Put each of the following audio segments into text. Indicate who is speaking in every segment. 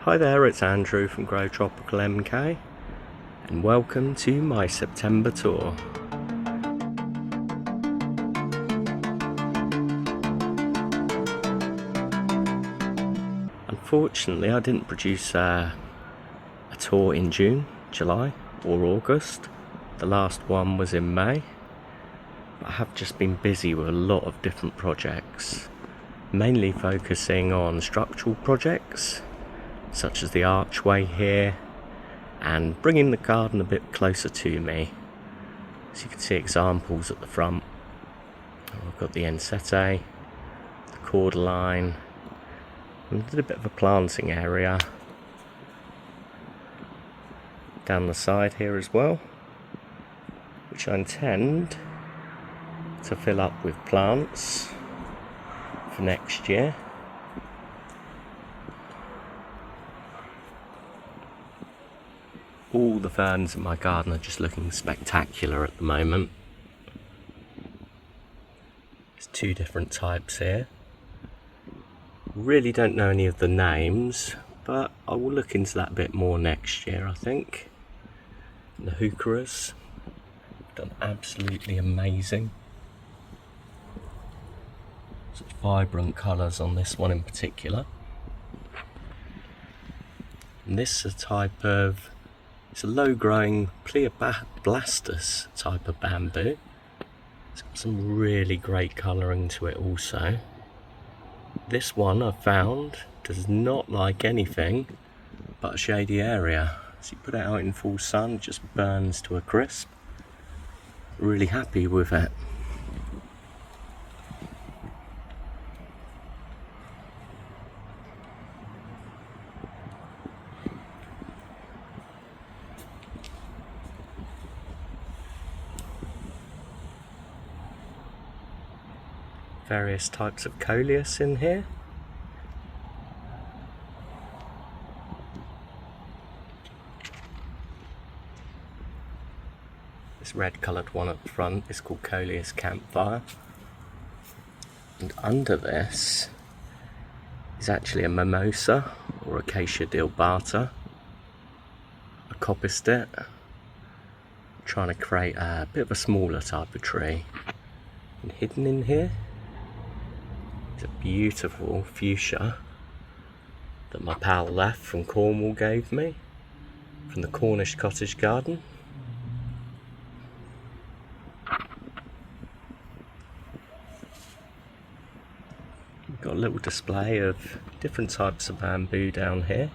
Speaker 1: Hi there, it's Andrew from Grow Tropical MK, and welcome to my September tour. Unfortunately, I didn't produce a tour in June, July or August. The last one was in May. I have just been busy with a lot of different projects, mainly focusing on structural projects such as the archway here and bringing the garden a bit closer to me. So you can see examples at the front. I've got the ensete, the cordyline, and I did a bit of a planting area down the side here as well, which I intend to fill up with plants for next year. All the ferns in my garden are just looking spectacular at the moment. There's two different types here. Really don't know any of the names, but I will look into that a bit more next year, I think. And the heucheras have done absolutely amazing. Such vibrant colours on this one in particular. And this is a type of, it's a low-growing Pleoblastus type of bamboo. It's got some really great colouring to it also. This one I've found does not like anything but a shady area. So you put it out in full sun, it just burns to a crisp. Really happy with it. Various types of coleus in here. This red coloured one at the front is called Coleus campfire. And under this is actually a mimosa or Acacia dilbata, a copistit. Trying to create a bit of a smaller type of tree. And hidden in here is a beautiful fuchsia that my pal Laf from Cornwall gave me from the Cornish cottage garden. We've got a little display of different types of bamboo down here.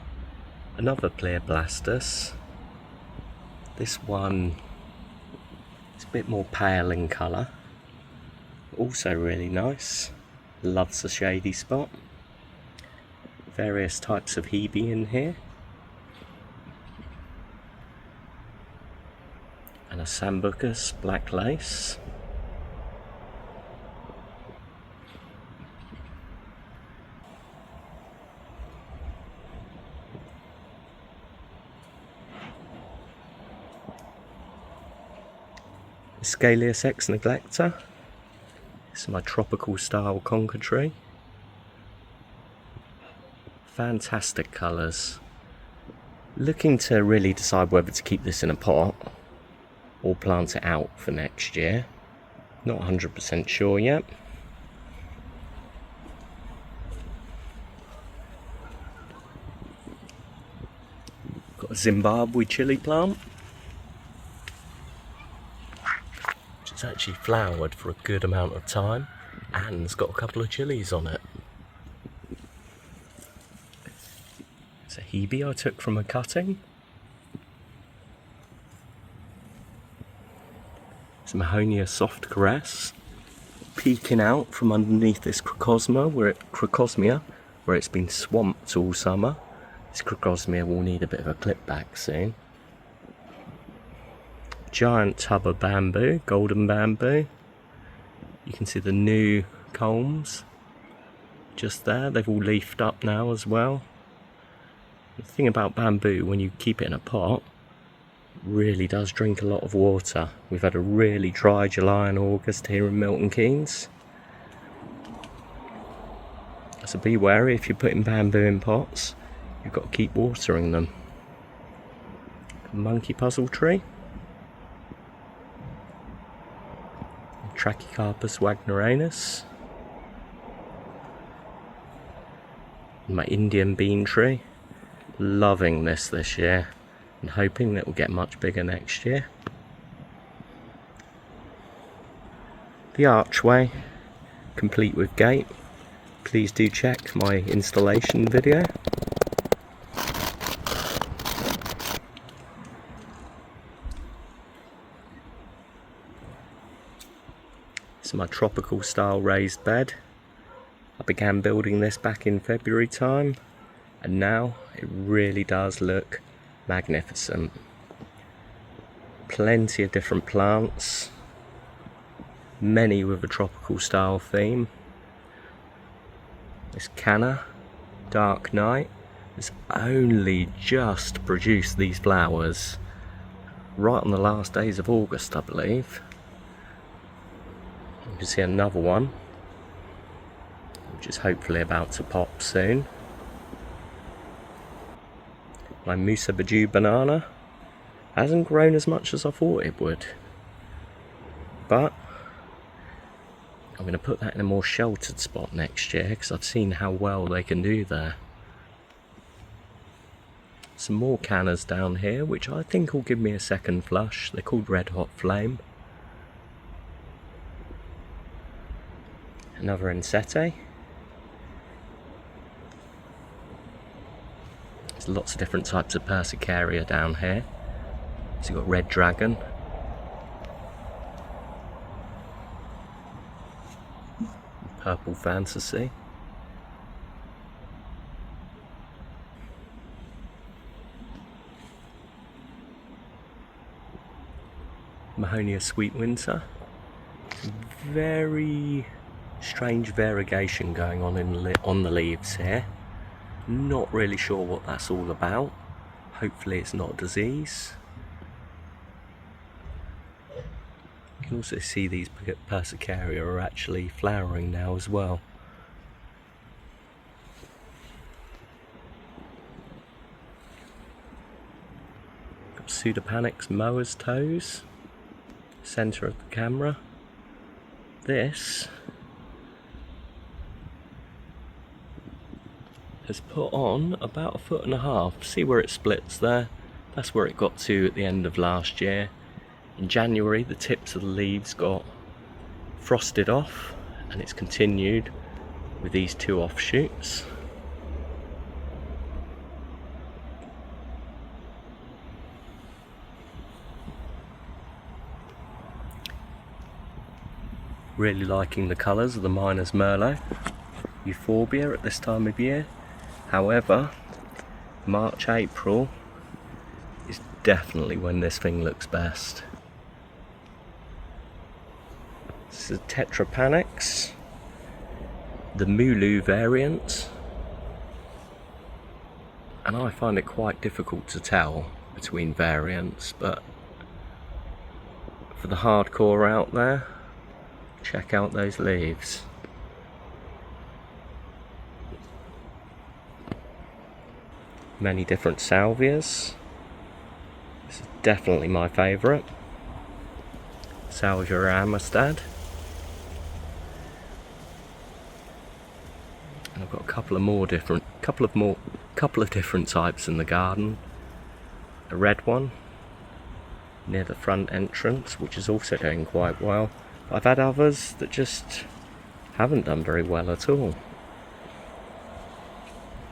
Speaker 1: Another Pleoblastus. This one is a bit more pale in colour. Also really nice. Loves a shady spot. Various types of hebe in here. And a Sambucus black lace. Scalius ex neglecta. This is my tropical style conker tree. Fantastic colours. Looking to really decide whether to keep this in a pot or plant it out for next year. Not 100% sure yet. Got a Zimbabwe chili plant. It's actually flowered for a good amount of time and it's got a couple of chilies on it. It's a hebe I took from a cutting. It's a Mahonia soft caress peeking out from underneath this crocosmia where it's been swamped all summer. This crocosmia will need a bit of a clip back soon. Giant tub of bamboo, golden bamboo. You can see the new culms just there. They've all leafed up now as well. The thing about bamboo, when you keep it in a pot, it really does drink a lot of water. We've had a really dry July and August here in Milton Keynes. So be wary if you're putting bamboo in pots. you've got to keep watering them. Monkey puzzle tree. Trachycarpus wagneranus. My Indian bean tree. Loving this year and hoping that it will get much bigger next year. The archway, complete with gate. Please do check my installation video. This is my tropical style raised bed. I began building this back in February time, and now it really does look magnificent. Plenty of different plants, many with a tropical style theme. This canna, dark night, has only just produced these flowers right on the last days of August, I believe. You can see another one, which is hopefully about to pop soon. My Musa Baju banana hasn't grown as much as I thought it would, but I'm going to put that in a more sheltered spot next year because I've seen how well they can do there. Some more cannas down here, which I think will give me a second flush. They're called Red Hot Flame. Another Ensete. There's lots of different types of Persicaria down here. So you've got Red Dragon. Purple Fantasy. Mahonia Sweet Winter. Very strange variegation going on on the leaves here. Not really sure what that's all about. Hopefully it's not a disease. You can also see these Persicaria are actually flowering now as well. Got Pseudopanix Moa's Toes, centre of the camera. This has put on about 1.5 feet. See where it splits there? That's where it got to at the end of last year. In January, the tips of the leaves got frosted off, and it's continued with these two offshoots. Really liking the colours of the Miner's Merlot Euphorbia at this time of year. However, March, April is definitely when this thing looks best. This is a Tetrapanix, the Mulu variant, and I find it quite difficult to tell between variants, but for the hardcore out there, check out those leaves. Many different salvias. This is definitely my favourite. Salvia Amistad. And I've got a couple of different types in the garden. A red one near the front entrance, which is also doing quite well. I've had others that just haven't done very well at all.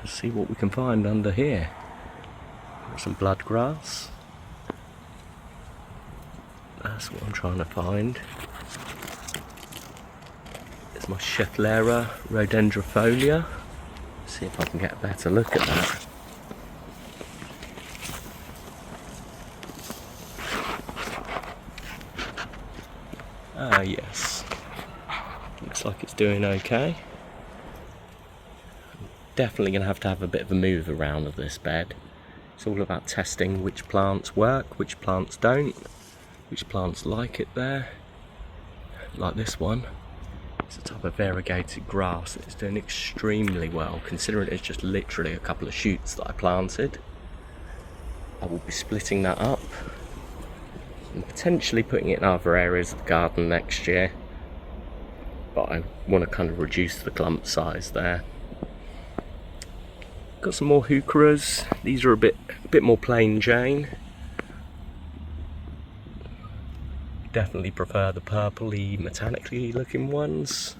Speaker 1: Let's see what we can find under here. Got some blood grass. That's what I'm trying to find. There's my Schefflera rhododendrofolia. See if I can get a better look at that. Ah, yes. Looks like it's doing okay. Definitely going to have a bit of a move around of this bed. It's all about testing which plants work, which plants don't, which plants like it there. Like this one. It's a type of variegated grass that's doing extremely well, considering it's just literally a couple of shoots that I planted. I will be splitting that up and potentially putting it in other areas of the garden next year, but I want to kind of reduce the clump size there. Got some more heucheras. These are a bit more plain Jane. Definitely prefer the purpley, metallically looking ones.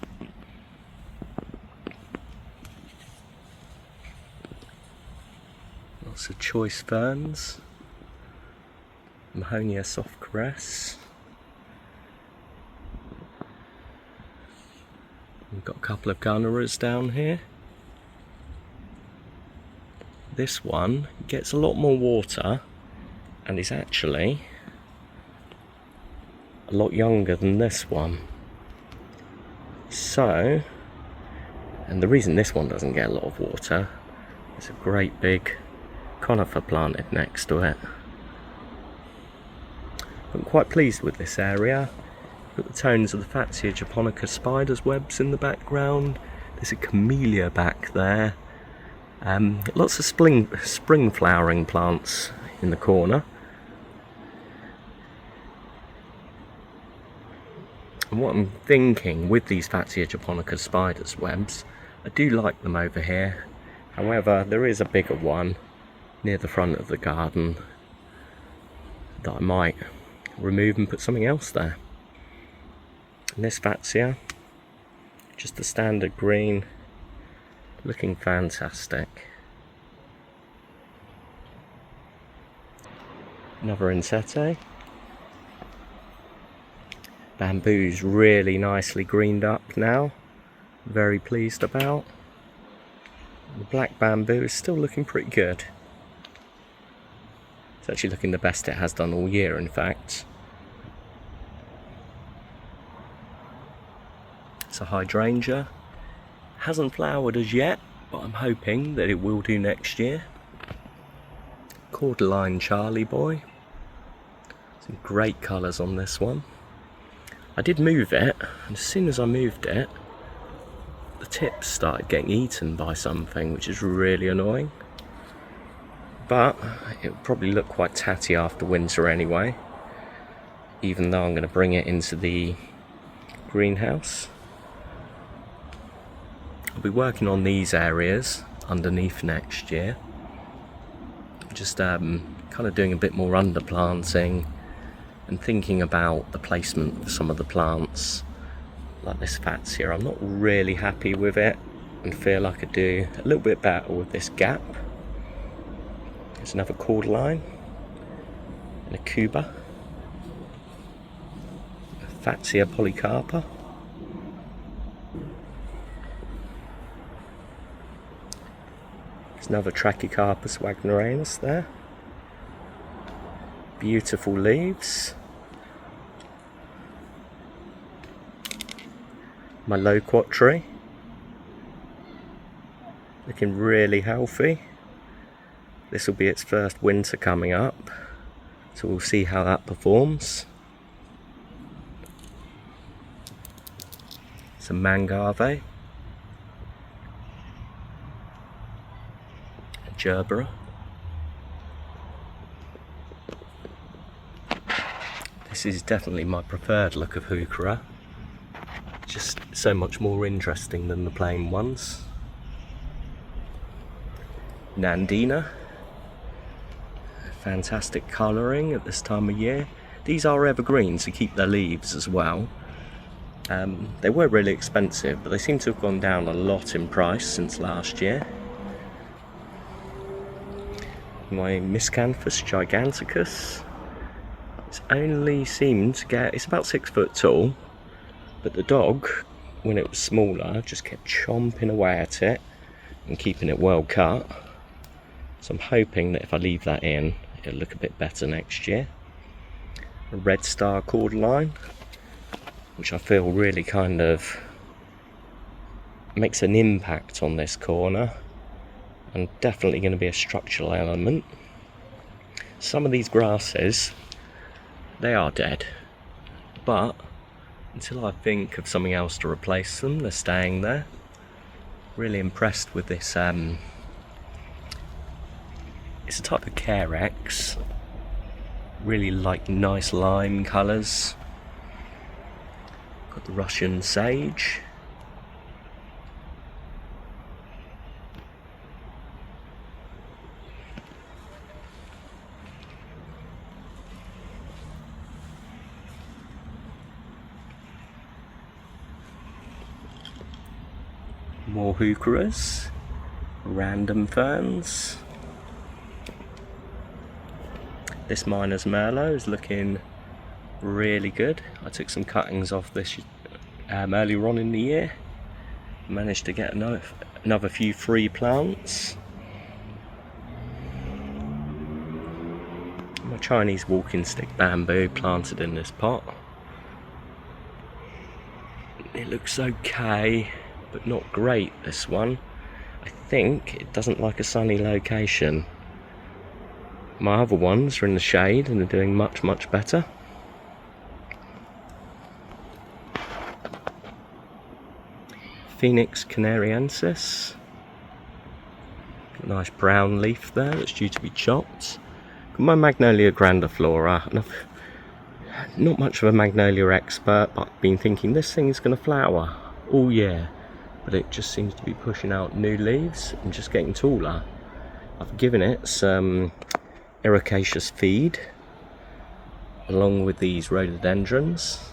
Speaker 1: Lots of choice ferns. Mahonia soft caress. We've got a couple of gunneras down here. This one gets a lot more water and is actually a lot younger than this one. So, and the reason this one doesn't get a lot of water is a great big conifer planted next to it. I'm quite pleased with this area. Got the tones of the Fatsia japonica spider's webs in the background. There's a camellia back there. Lots of spring flowering plants in the corner. And what I'm thinking with these Fatsia japonica spider's webs, I do like them over here. However, there is a bigger one near the front of the garden that I might remove and put something else there. And this Fatsia, just the standard green, looking fantastic. Another insete. Bamboo's really nicely greened up now. Very pleased about. The black bamboo is still looking pretty good. It's actually looking the best it has done all year, in fact. It's a hydrangea. Hasn't flowered as yet, but I'm hoping that it will do next year. Cordyline Charlie Boy. Some great colours on this one. I did move it, and as soon as I moved it, the tips started getting eaten by something, which is really annoying. But it will probably look quite tatty after winter anyway, even though I'm going to bring it into the greenhouse. I'll be working on these areas underneath next year. Just kind of doing a bit more underplanting and thinking about the placement of some of the plants, like this Fatsia. I'm not really happy with it and feel I could do a little bit better with this gap. There's another cordyline and a Cuba. A Fatsia polycarpa. There's another Trachycarpus wagneranus there. Beautiful leaves. My loquat tree. Looking really healthy. This will be its first winter coming up, so we'll see how that performs. Some mangave. Gerbera. This is definitely my preferred look of heuchera. Just so much more interesting than the plain ones. Nandina. Fantastic colouring at this time of year. These are evergreens to keep their leaves as well. They were really expensive, but they seem to have gone down a lot in price since last year. My Miscanthus giganticus. It's only seemed to get, it's about 6 foot tall, but the dog, when it was smaller, just kept chomping away at it and keeping it well cut. So I'm hoping that if I leave that in, it'll look a bit better next year. A red star cordyline, which I feel really kind of makes an impact on this corner, and definitely going to be a structural element. Some of these grasses, they are dead, but until I think of something else to replace them. They're staying there. Really impressed with this. It's a type of Carex. Really like nice lime colours. Got the Russian sage. More heucheras, random ferns. This Miner's Merlot is looking really good. I took some cuttings off this earlier on in the year. Managed to get another few free plants. My Chinese walking stick bamboo planted in this pot. It looks okay, but not great, this one. I think it doesn't like a sunny location. My other ones are in the shade and are doing much better. Phoenix canariensis. A nice brown leaf there that's due to be chopped. Got my Magnolia grandiflora. Not much of a magnolia expert, but I've been thinking this thing is going to flower all year. But it just seems to be pushing out new leaves and just getting taller. I've given it some ericaceous feed along with these rhododendrons,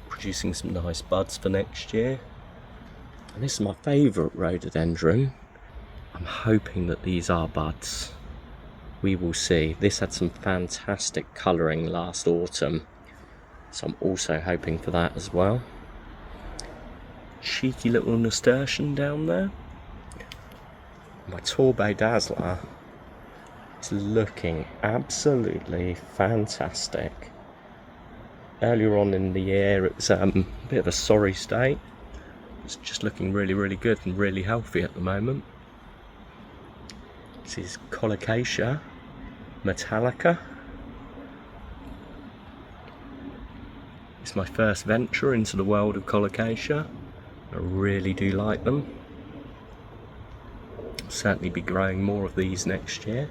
Speaker 1: producing some nice buds for next year. And this is my favourite rhododendron. I'm hoping that these are buds. We will see. This had some fantastic colouring last autumn, so I'm also hoping for that as well. Cheeky little nasturtium down there. My Torbay Dazzler is looking absolutely fantastic. Earlier on in the year it was a bit of a sorry state. It's just looking really good and really healthy at the moment. This is Colocasia Metallica. It's my first venture into the world of Colocasia. I really do like them. I'll certainly be growing more of these next year.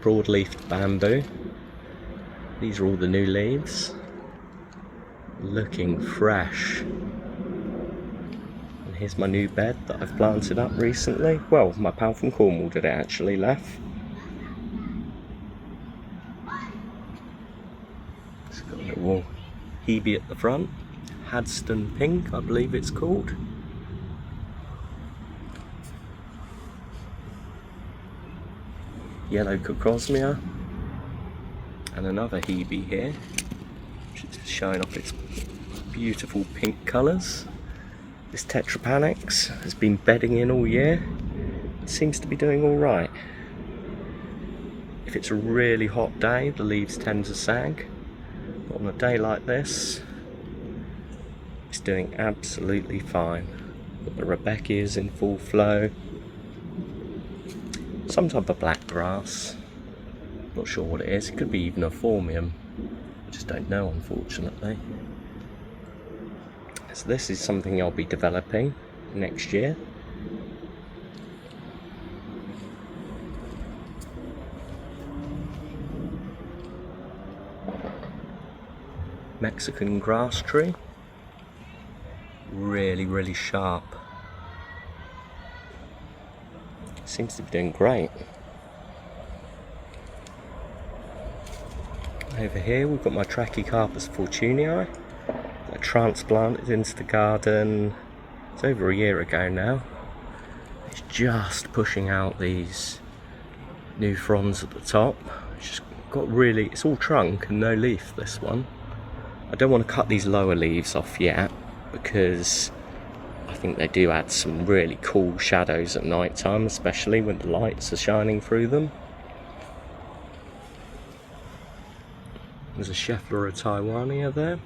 Speaker 1: Broadleaf bamboo. These are all the new leaves. Looking fresh. And here's my new bed that I've planted up recently. Well, my pal from Cornwall did it actually, Lef. It's got a little Hebe at the front. Hadston Pink, I believe it's called. Yellow Cocosmia. And another Hebe here, which is showing off its beautiful pink colours. This Tetrapanax has been bedding in all year. It seems to be doing alright. If it's a really hot day, the leaves tend to sag. But on a day like this, it's doing absolutely fine. Got the Rebecca's in full flow. Some type of black grass. Not sure what it is. It could be even a Formium. I just don't know, unfortunately. So this is something I'll be developing next year. Mexican grass tree. Really sharp. Seems to be doing great. Over here we've got my Trachycarpus fortunei. I transplanted into the garden. It's over a year ago now. It's just pushing out these new fronds at the top. It's just got really, it's all trunk and no leaf, this one. I don't want to cut these lower leaves off yet because I think they do add some really cool shadows at night time, especially when the lights are shining through them. There's a Schefflera Taiwania there.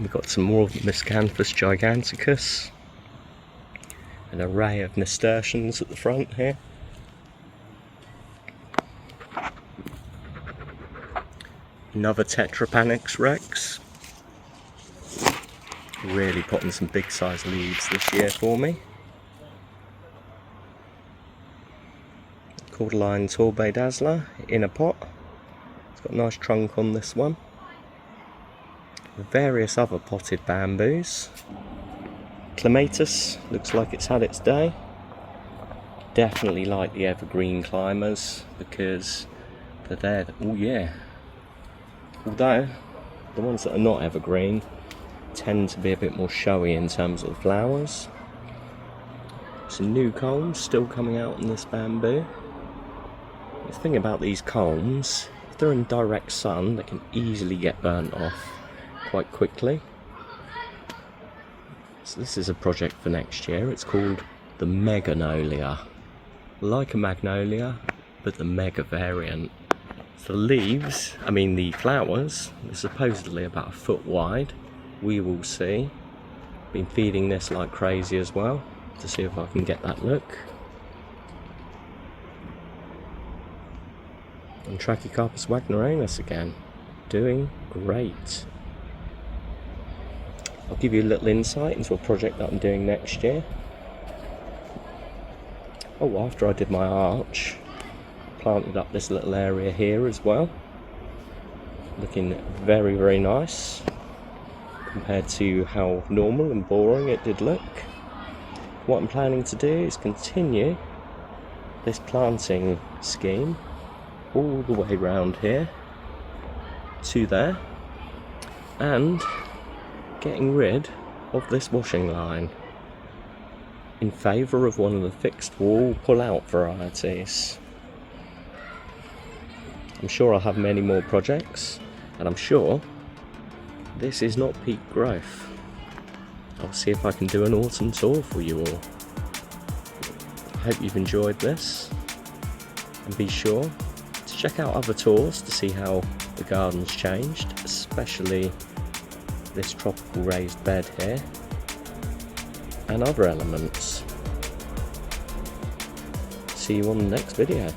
Speaker 1: We've got some more of the Miscanthus giganticus, an array of nasturtiums at the front here. Another Tetrapanax rex, really putting some big size leaves this year for me. Cordyline Torbay Dazzler in a pot, it's got a nice trunk on this one. Various other potted bamboos. Clematis looks like it's had its day. Definitely like the evergreen climbers because they're there. Oh yeah. Although the ones that are not evergreen tend to be a bit more showy in terms of the flowers. Some new culms still coming out in this bamboo. The thing about these culms, if they're in direct sun, they can easily get burnt off quite quickly. So this is a project for next year. It's called the Meganolia. Like a magnolia, but the mega variant. So the leaves, the flowers, are supposedly about a foot wide. We will see. Been feeding this like crazy as well, to see if I can get that look. And Trachycarpus wagneranus again, doing great. I'll give you a little insight into a project that I'm doing next year. Oh, after I did my arch, planted up this little area here as well. Looking very, very nice compared to how normal and boring it did look. What I'm planning to do is continue this planting scheme all the way around here to there, and getting rid of this washing line in favour of one of the fixed wall pull-out varieties. I'm sure I'll have many more projects, and I'm sure this is not peak growth. I'll see if I can do an autumn tour for you all. I hope you've enjoyed this, and be sure to check out other tours to see how the garden's changed, especially this tropical raised bed here and other elements. See you on the next video.